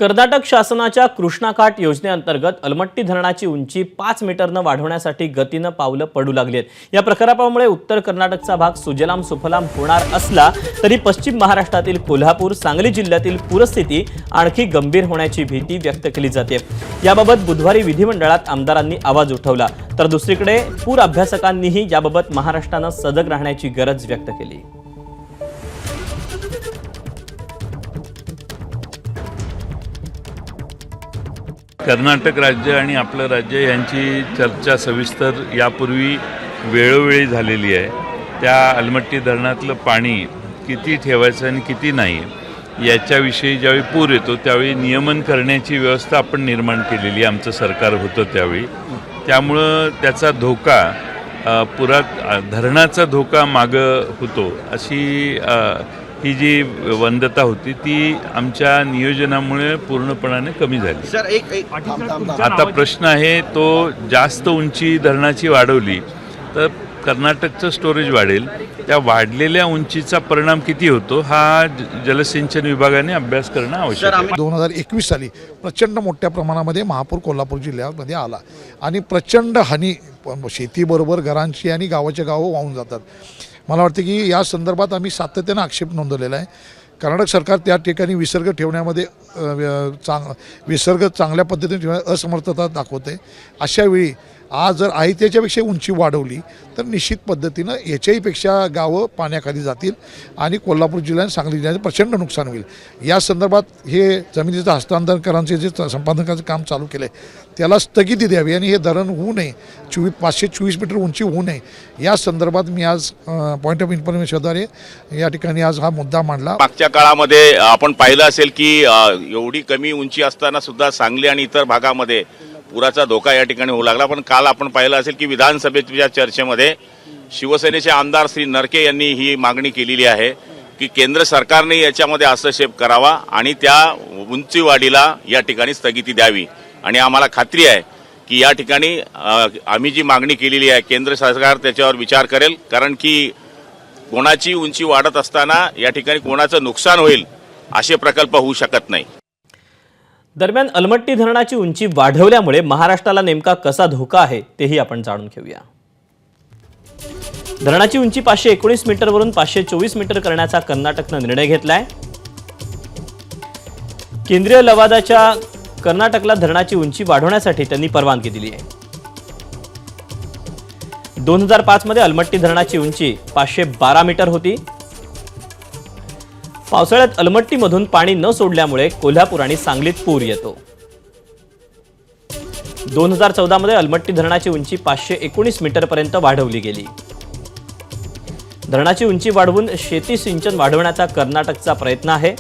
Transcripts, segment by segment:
कर्नाटक शासनाच्या कृष्णाकाठ योजनेअंतर्गत अलमट्टी धरणाची उंची 5 मीटरनं वाढवण्यासाठी गतीनं पावलं पडू लागली आहेत। या प्रकल्पामुळे उत्तर कर्नाटकचा भाग सुजलाम सुफलाम होणार असला तरी पश्चिम महाराष्ट्रातील कोल्हापूर, सांगली जिल्ह्यातील पूरस्थिती आणखी गंभीर होण्याची भीती व्यक्त केली जाते। याबाबत बुधवारी विधिमंडळात आमदारांनी आवाज उठवला, तर दुसरीकडे पूर अभ्यासकांनीही याबाबत महाराष्ट्रानं सजग राहण्याची गरज व्यक्त केली। कर्नाटक राज्य आणि आपलं राज्य यांची चर्चा सविस्तर यापूर्वी वेळोवेळी झालेली आहे। त्या अलमट्टी धरणातलं पाणी किती ठेवायचं आणि किती नाही याच्याविषयी ज्यावेळी पूर येतो त्यावेळी नियमन करण्याची व्यवस्था आपण निर्माण केलेली आमचं सरकार होतं त्यावेळी। त्यामुळं त्याचा धोका पुरात धरणाचा धोका मागं होतो अशी ही जी वंदता होती ती आमच्या नियोजनामुळे पूर्णपणाने कमी झाली। सर आता प्रश्न आहे तो जास्त उंची धरणाची वाढवली तर कर्नाटकचं स्टोरेज वाढेल, त्या वाढलेल्या उंचीचा परिणाम किती होतो हा जलसिंचन विभागाने अभ्यास करणं आवश्यक आहे। 2021 साली प्रचंड मोठ्या प्रमाणामध्ये महापूर कोल्हापूर जिल्ह्यामध्ये आला आणि प्रचंड हानी शेतीबरोबर घरांची आणि गावाच्या गावं वाहून जातात। मला वाटतं की या संदर्भात आम्ही सातत्यानं आक्षेप नोंदवलेला आहे। कर्नाटक सरकार त्या ठिकाणी विसर्ग ठेवण्यामध्ये विसर्ग चांगल्या पद्धतीने ठेवण्यात असमर्थता दाखवते। अशा वेळी आज जर आहे त्याच्यापेक्षा उंची वाढवली तर निश्चित पद्धतीनं याच्याहीपेक्षा गावं पाण्याखाली जातील आणि कोल्हापूर जिल्हा आणि सांगली जिल्ह्याचं प्रचंड नुकसान होईल। या संदर्भात हे जमिनीचं हस्तांतरणाचे जे संपादनाचं काम चालू केलं आहे त्याला स्थगिती द्यावी आणि हे धरण होऊ नये, 524 मीटर उंची होऊ नये या संदर्भात मी आज पॉईंट ऑफ इन्फॉर्मेशनद्वारे या ठिकाणी आज हा मुद्दा मांडला। मागच्या काळामध्ये आपण पाहिलं असेल की एवढी कमी उंची असताना सुद्धा सांगली आणि इतर भागामध्ये पुराचा धोका या ठिकाणी होऊ लागला। पण काल आपण पाहिलं असेल की विधानसभेच्या चर्चेमध्ये शिवसेनेचे आमदार श्री नरके यांनी ही मागणी केलेली आहे की केंद्र सरकारने याच्यामध्ये हस्तक्षेप करावा आणि त्या उंची वाढीला या ठिकाणी स्थगिती द्यावी। आणि आम्हाला खात्री आहे की या ठिकाणी आम्ही जी मागणी केलेली आहे केंद्र सरकार त्याच्यावर विचार करेल, कारण की कोणाची उंची वाढत असताना या ठिकाणी कोणाचं नुकसान होईल असे प्रकल्प होऊ शकत नाही। दरम्यान अलमट्टी धरणाची उंची वाढवल्यामुळे महाराष्ट्राला नेमका कसा धोका आहे तेही आपण जाणून घेऊया। धरणाची उंची 519 मीटरवरून 524 मीटर करण्याचा कर्नाटकनं निर्णय घेतलाय। केंद्रीय लवादाच्या कर्नाटकला धरणाची उंची वाढवण्यासाठी त्यांनी परवानगी दिली आहे। 2005 मध्ये अलमट्टी धरणाची उंची 512 मीटर होती। पावसाळ्यात अलमट्टीमधून पाणी न सोडल्यामुळे कोल्हापूर आणि सांगलीत पूर येतो। 2014 मध्ये अलमट्टी धरणाची उंची 519 मीटरपर्यंत वाढवली गेली। धरणाची उंची वाढवून शेती सिंचन वाढवण्याचा कर्नाटकचा प्रयत्न आहे।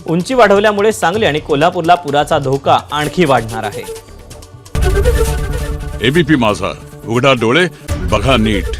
उंची वाढवल्यामुळे सांगली आणि कोल्हापूरला पुराचा धोका आणखी वाढणार आहे। एबीपी माझा, उघडा डोळे बघा नीट।